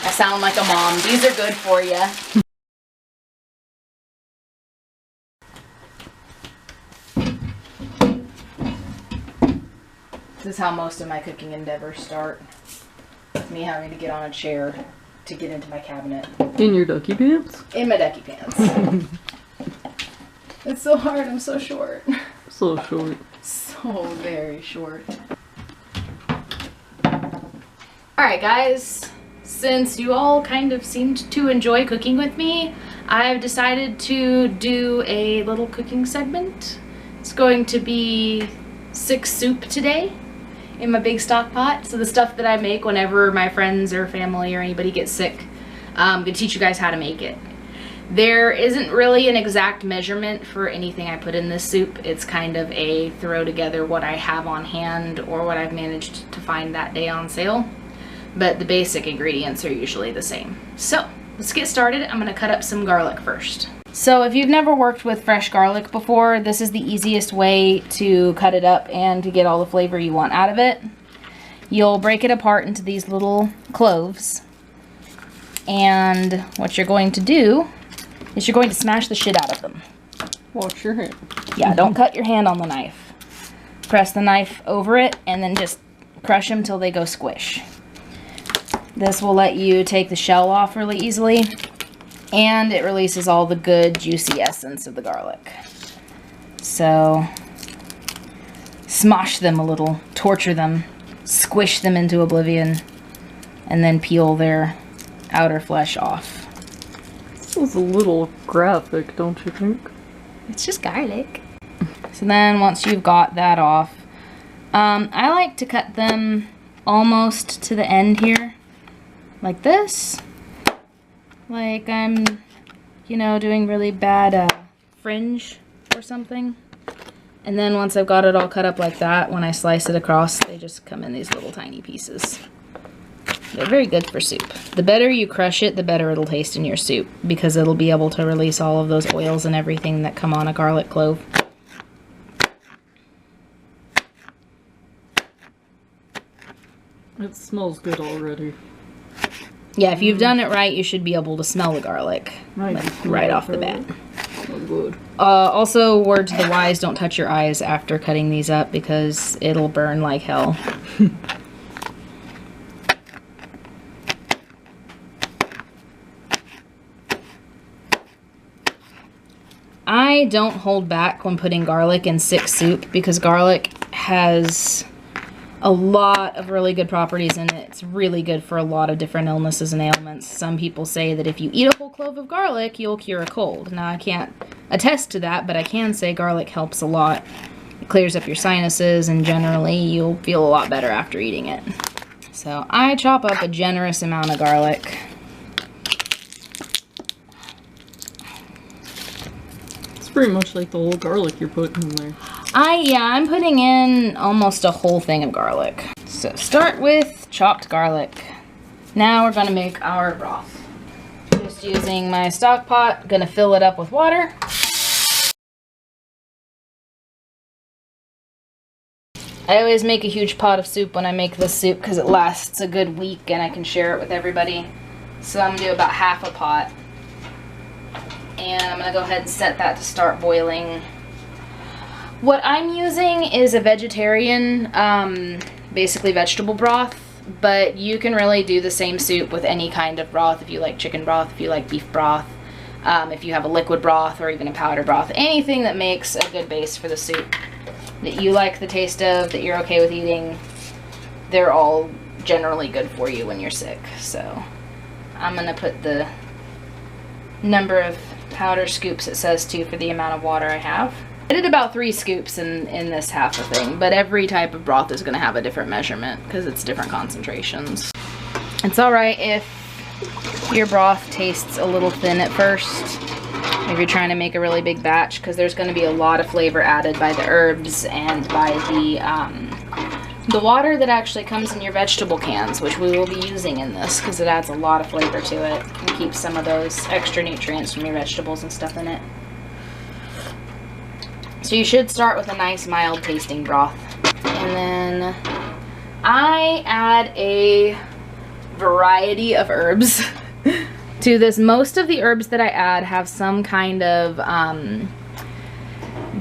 I sound like a mom. These are good for you. This is how most of my cooking endeavors start. With me having to get on a chair to get into my cabinet. In your ducky pants? In my ducky pants. It's so hard, I'm so short. So short. So very short. Alright guys, since you all kind of seemed to enjoy cooking with me, I've decided to do a little cooking segment. It's going to be 6 soup today in my big stock pot. So the stuff that I make whenever my friends or family or anybody gets sick, I'm going to teach you guys how to make it. There isn't really an exact measurement for anything I put in this soup. It's kind of a throw together what I have on hand or what I've managed to find that day on sale. But the basic ingredients are usually the same. So let's get started. I'm going to cut up some garlic first. So if you've never worked with fresh garlic before, this is the easiest way to cut it up and to get all the flavor you want out of it. You'll break it apart into these little cloves. And what you're going to do is you're going to smash the shit out of them. Wash your hand. Yeah, don't cut your hand on the knife. Press the knife over it and then just crush them till they go squish. This will let you take the shell off really easily. And it releases all the good, juicy essence of the garlic. So, smosh them a little, torture them, squish them into oblivion, and then peel their outer flesh off. This is a little graphic, don't you think? It's just garlic. So then, once you've got that off, I like to cut them almost to the end here, like this. Like I'm, you know, doing really bad fringe or something. And then once I've got it all cut up like that, when I slice it across, they just come in these little tiny pieces. They're very good for soup. The better you crush it, the better it'll taste in your soup, because it'll be able to release all of those oils and everything that come on a garlic clove. It smells good already. Yeah, if you've done it right, you should be able to smell the garlic right off the bat. Oh, good. Also, word to the wise, don't touch your eyes after cutting these up because it'll burn like hell. I don't hold back when putting garlic in sick soup because garlic has a lot of really good properties in it. It's really good for a lot of different illnesses and ailments. Some people say that if you eat a whole clove of garlic, you'll cure a cold. Now, I can't attest to that, but I can say garlic helps a lot. It clears up your sinuses, and generally, you'll feel a lot better after eating it. So, I chop up a generous amount of garlic. It's pretty much like the whole garlic you're putting in there. I'm putting in almost a whole thing of garlic. So start with chopped garlic. Now we're gonna make our broth. Just using my stock pot, gonna fill it up with water. I always make a huge pot of soup when I make this soup because it lasts a good week and I can share it with everybody. So I'm gonna do about half a pot. And I'm gonna go ahead and set that to start boiling. What I'm using is a vegetarian, basically vegetable broth, but you can really do the same soup with any kind of broth. If you like chicken broth, if you like beef broth, if you have a liquid broth or even a powder broth, anything that makes a good base for the soup that you like the taste of, that you're okay with eating, they're all generally good for you when you're sick. So I'm gonna put the number of powder scoops it says to for the amount of water I have. I did about 3 scoops in this half a thing, but every type of broth is going to have a different measurement because it's different concentrations. It's alright if your broth tastes a little thin at first, if you're trying to make a really big batch, because there's going to be a lot of flavor added by the herbs and by the water that actually comes in your vegetable cans, which we will be using in this because it adds a lot of flavor to it and keeps some of those extra nutrients from your vegetables and stuff in it. So you should start with a nice mild tasting broth. And then I add a variety of herbs to this. Most of the herbs that I add have some kind of,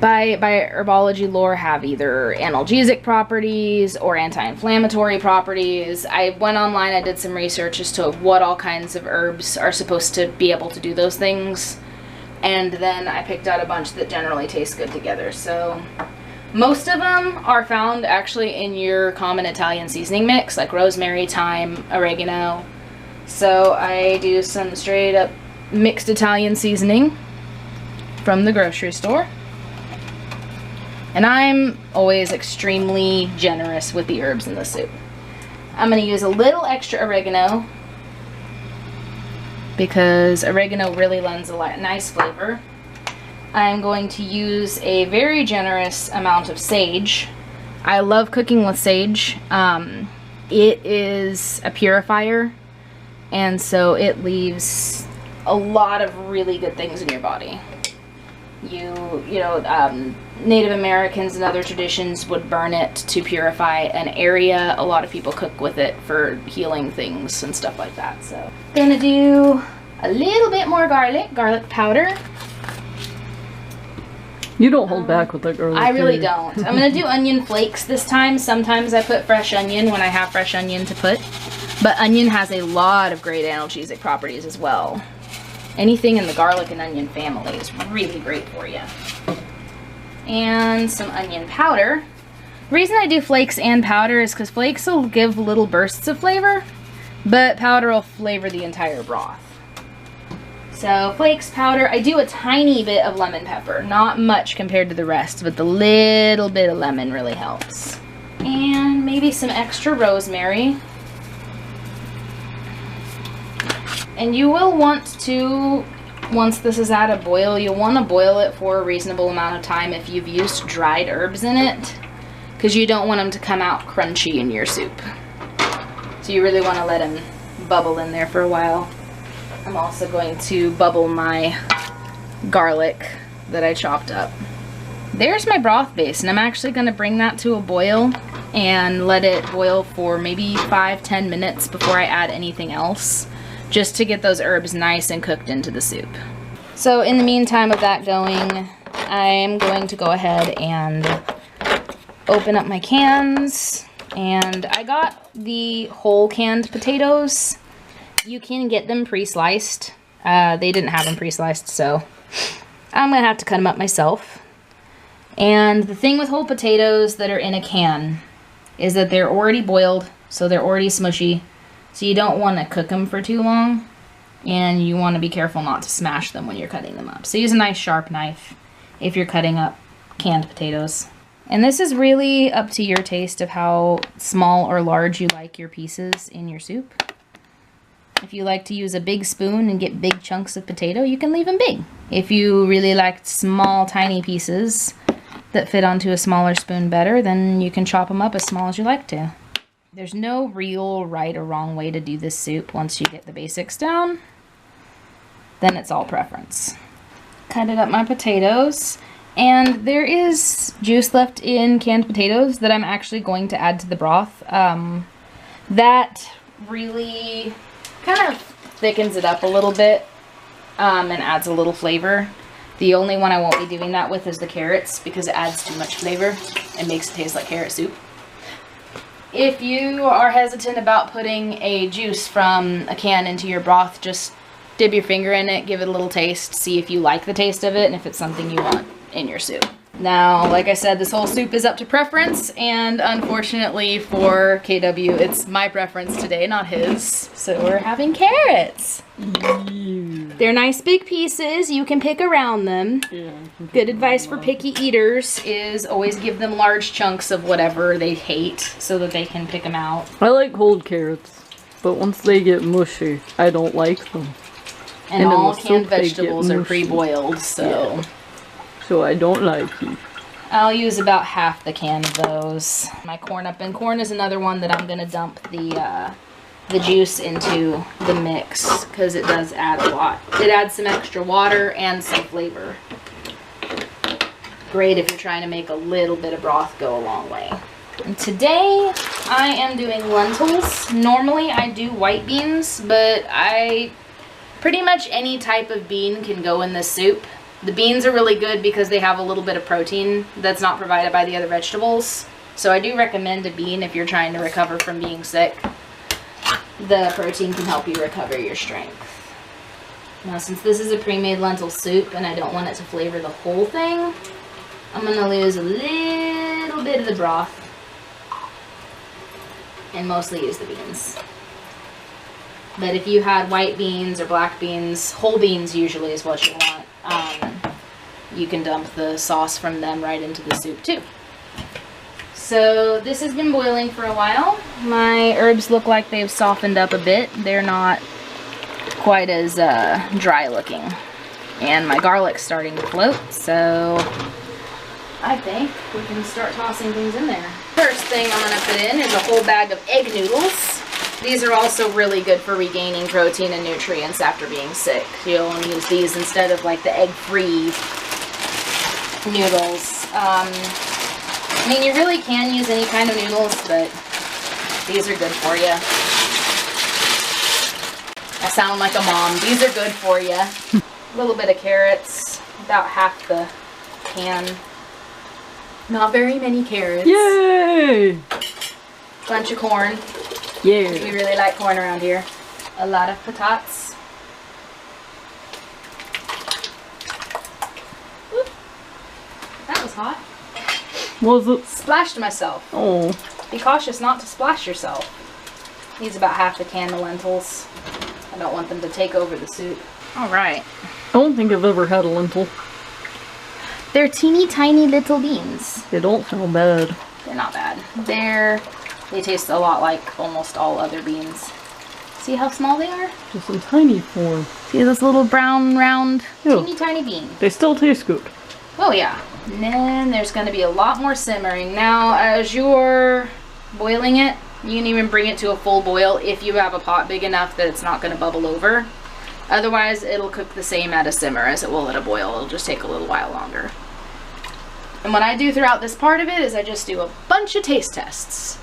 by herbology lore, have either analgesic properties or anti-inflammatory properties. I went online, I did some research as to what all kinds of herbs are supposed to be able to do those things, and then I picked out a bunch that generally taste good together. So most of them are found actually in your common Italian seasoning mix, like rosemary, thyme, oregano. So I do some straight up mixed Italian seasoning from the grocery store. And I'm always extremely generous with the herbs in the soup. I'm going to use a little extra oregano because oregano really lends a nice flavor. I'm going to use a very generous amount of sage. I love cooking with sage. It is a purifier, and so it leaves a lot of really good things in your body. Native Americans and other traditions would burn it to purify an area. A lot of people cook with it for healing things and stuff like that. So gonna do a little bit more garlic powder. You don't hold back with the garlic. I really don't. I'm gonna do onion flakes this time. Sometimes I put fresh onion when I have fresh onion to put, but onion has a lot of great analgesic properties as well. Anything in the garlic and onion family is really great for you. And some onion powder. The reason I do flakes and powder is because flakes will give little bursts of flavor, but powder will flavor the entire broth. So flakes, powder. I do a tiny bit of lemon pepper, not much compared to the rest, but the little bit of lemon really helps. And maybe some extra rosemary. And you will want to, once this is at a boil, you'll want to boil it for a reasonable amount of time if you've used dried herbs in it, because you don't want them to come out crunchy in your soup. So you really want to let them bubble in there for a while. I'm also going to bubble my garlic that I chopped up. There's my broth base, and I'm actually going to bring that to a boil and let it boil for maybe 5-10 minutes before I add anything else, just to get those herbs nice and cooked into the soup. So in the meantime of that going, I'm going to go ahead and open up my cans. And I got the whole canned potatoes. You can get them pre-sliced. They didn't have them pre-sliced, so I'm gonna have to cut them up myself. And the thing with whole potatoes that are in a can is that they're already boiled, so they're already smushy. So you don't want to cook them for too long, and you want to be careful not to smash them when you're cutting them up. So use a nice sharp knife if you're cutting up canned potatoes. And this is really up to your taste of how small or large you like your pieces in your soup. If you like to use a big spoon and get big chunks of potato, you can leave them big. If you really like small, tiny pieces that fit onto a smaller spoon better, then you can chop them up as small as you like to. There's no real right or wrong way to do this soup once you get the basics down. Then it's all preference. Cut it up my potatoes, and there is juice left in canned potatoes that I'm actually going to add to the broth. That really kind of thickens it up a little bit and adds a little flavor. The only one I won't be doing that with is the carrots, because it adds too much flavor and makes it taste like carrot soup. If you are hesitant about putting a juice from a can into your broth, just dip your finger in it, give it a little taste, see if you like the taste of it and if it's something you want in your soup. Now, like I said, this whole soup is up to preference, and unfortunately for KW, it's my preference today, not his. So we're having carrots. They're nice big pieces. You can pick around them. Yeah, good advice for picky eaters is always give them large chunks of whatever they hate so that they can pick them out. I like cold carrots, but once they get mushy, I don't like them. And all canned vegetables are pre-boiled, so... Yeah. So I don't like it. I'll use about half the can of those. My corn up, and corn is another one that I'm going to dump the juice into the mix, because it does add a lot. It adds some extra water and some flavor. Great if you're trying to make a little bit of broth go a long way. Today I am doing lentils. Normally I do white beans, but pretty much any type of bean can go in this soup. The beans are really good because they have a little bit of protein that's not provided by the other vegetables. So I do recommend a bean if you're trying to recover from being sick. The protein can help you recover your strength. Now, since this is a pre-made lentil soup and I don't want it to flavor the whole thing, I'm going to lose a little bit of the broth and mostly use the beans. But if you had white beans or black beans, whole beans usually is what you want, you can dump the sauce from them right into the soup too. So this has been boiling for a while. My herbs look like they've softened up a bit. They're not quite as dry looking. And my garlic's starting to float, so I think we can start tossing things in there. First thing I'm going to put in is a whole bag of egg noodles. These are also really good for regaining protein and nutrients after being sick. You'll want to use these instead of like the egg-free noodles. I mean, you really can use any kind of noodles, but these are good for you. I sound like a mom. These are good for you. A little bit of carrots, about half the can. Not very many carrots. Yay! Bunch of corn. Yeah. We really like corn around here. A lot of potatoes. Oop. That was hot. Was it? Splashed myself. Oh. Be cautious not to splash yourself. Needs about half the can of lentils. I don't want them to take over the soup. Alright. I don't think I've ever had a lentil. They're teeny tiny little beans. They don't sound bad. They're not bad. They taste a lot like almost all other beans. See how small they are? Just in tiny form. See this little brown, round, Yeah. teeny tiny bean? They still taste good. Oh yeah. And then there's going to be a lot more simmering. Now, as you're boiling it, you can even bring it to a full boil if you have a pot big enough that it's not going to bubble over. Otherwise, it'll cook the same at a simmer as it will at a boil. It'll just take a little while longer. And what I do throughout this part of it is I just do a bunch of taste tests.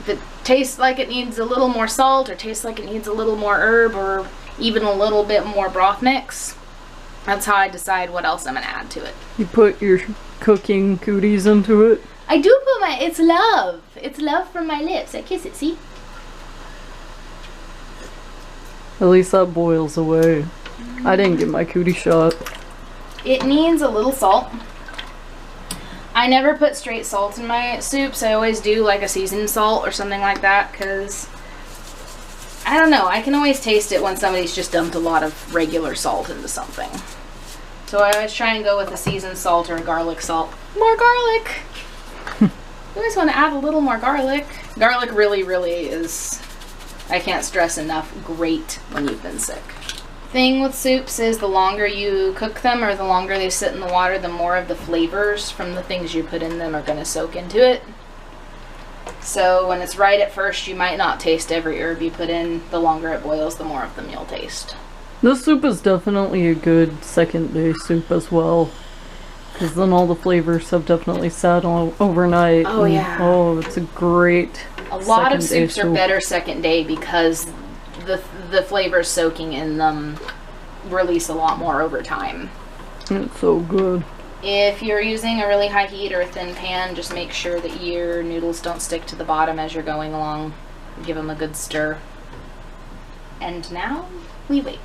If it tastes like it needs a little more salt or tastes like it needs a little more herb or even a little bit more broth mix, that's how I decide what else I'm going to add to it. You put your cooking cooties into it? I do put it's love. It's love from my lips. I kiss it, see? At least that boils away. I didn't get my cootie shot. It needs a little salt. I never put straight salt in my soups. I always do like a seasoned salt or something like that because, I don't know, I can always taste it when somebody's just dumped a lot of regular salt into something. So I always try and go with a seasoned salt or a garlic salt. More garlic! You always want to add a little more garlic. Garlic really, really is, I can't stress enough, great when you've been sick. Thing with soups is the longer you cook them or the longer they sit in the water, the more of the flavors from the things you put in them are going to soak into it. So when it's right at first, you might not taste every herb you put in. The longer it boils, the more of them you'll taste. This soup is definitely a good second day soup as well. Because then all the flavors have definitely sat on overnight. Oh yeah. Oh, it's a great A lot of second day soups are soup. better second day because the flavors soaking in them release a lot more over time. It's so good. If you're using a really high heat or a thin pan, just make sure that your noodles don't stick to the bottom as you're going along. Give them a good stir. And now we wait.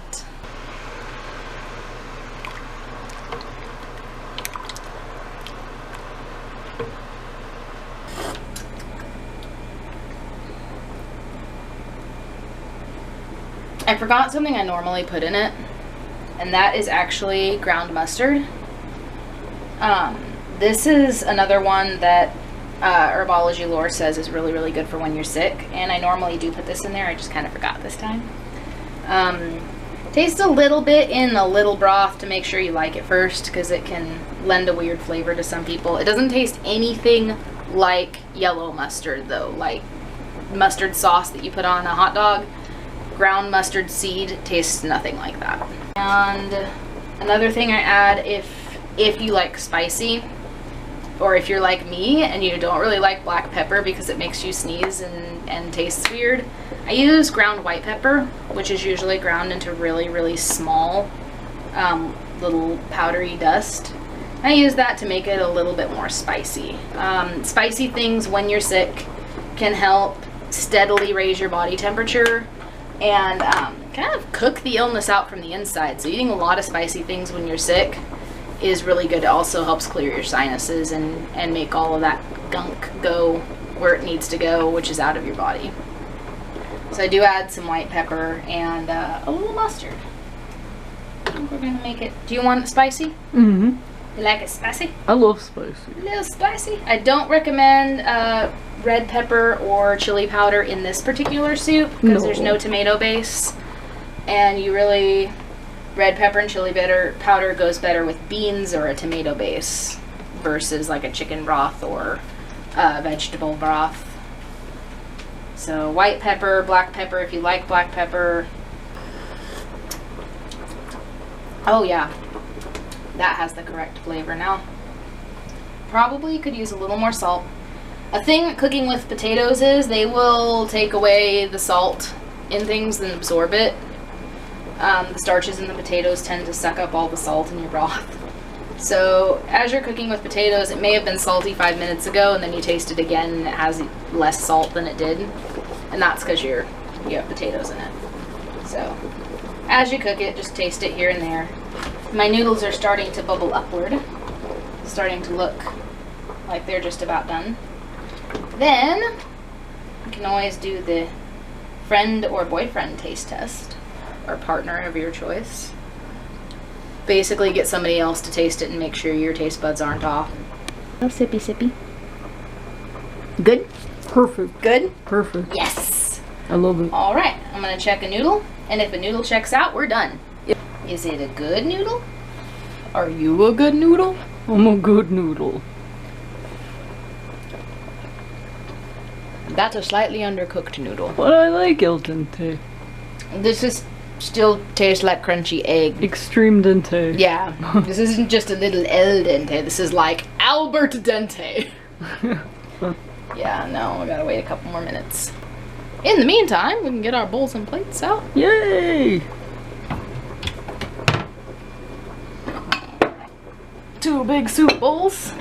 I forgot something I normally put in it, and that is actually ground mustard. This is another one that herbology lore says is really, really good for when you're sick, and I normally do put this in there. I just kind of forgot this time. Taste a little bit in a little broth to make sure you like it first, because it can lend a weird flavor to some people. It doesn't taste anything like yellow mustard though, like mustard sauce that you put on a hot dog. Ground mustard seed tastes nothing like that. And another thing I add, if you like spicy, or if you're like me and you don't really like black pepper because it makes you sneeze and tastes weird, I use ground white pepper, which is usually ground into really, really small little powdery dust. I use that to make it a little bit more spicy. Spicy things when you're sick can help steadily raise your body temperature and kind of cook the illness out from the inside. So eating a lot of spicy things when you're sick is really good. It also helps clear your sinuses and make all of that gunk go where it needs to go, which is out of your body. So I do add some white pepper and a little mustard. I think we're gonna make it. Do you want it spicy? Mm-hmm. You like it spicy? I love spicy. A little spicy. I don't recommend red pepper or chili powder in this particular soup because there's no tomato base, and red pepper and chili powder goes better with beans or a tomato base versus like a chicken broth or vegetable broth. So white pepper, black pepper if you like black pepper. Oh yeah. That has the correct flavor now. Probably could use a little more salt. A thing cooking with potatoes is they will take away the salt in things and absorb it. The starches in the potatoes tend to suck up all the salt in your broth. So as you're cooking with potatoes, it may have been salty 5 minutes ago and then you taste it again and it has less salt than it did. And that's because you have potatoes in it. So as you cook it, just taste it here and there. My noodles are starting to bubble upward, starting to look like they're just about done. Then you can always do the friend or boyfriend taste test, or partner of your choice. Basically get somebody else to taste it and make sure your taste buds aren't off. Oh, sippy sippy. Good? Perfect. Good? Perfect. Yes! I love it. Alright, I'm gonna check a noodle, and if a noodle checks out, we're done. Is it a good noodle? Are you a good noodle? I'm a good noodle. That's a slightly undercooked noodle. But I like el dente. This is still tastes like crunchy egg. Extreme dente. Yeah, this isn't just a little el dente. This is like Albert dente. Yeah, no, we gotta wait a couple more minutes. In the meantime, we can get our bowls and plates out. Yay! 2 big soup bowls.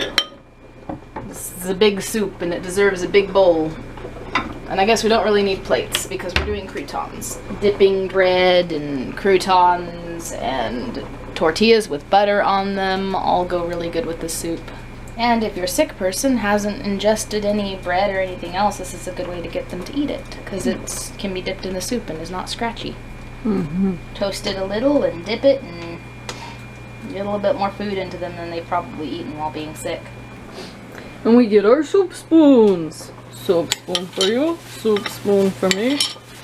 This is a big soup and it deserves a big bowl. And I guess we don't really need plates because we're doing croutons. Dipping bread and croutons and tortillas with butter on them all go really good with the soup. And if your sick person hasn't ingested any bread or anything else, this is a good way to get them to eat it because it can be dipped in the soup and is not scratchy. Mm-hmm. Toast it a little and dip it and get a little bit more food into them than they've probably eaten while being sick. And we get our soup spoons. Soup spoon for you, soup spoon for me,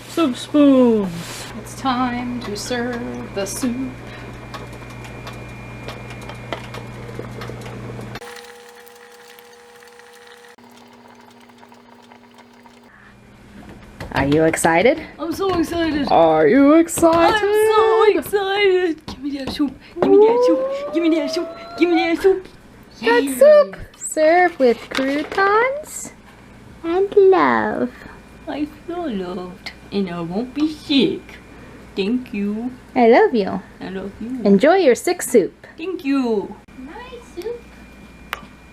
soup spoons. It's time to serve the soup. Are you excited? I'm so excited. Are you excited? I'm so excited. Give me that soup. Give me that soup. Give me that soup. Give me that soup. That soup served with croutons and love. I feel loved and I won't be sick. Thank you. I love you. I love you. Enjoy your sick soup. Thank you. My soup.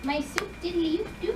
My soup diddly-oop-doop.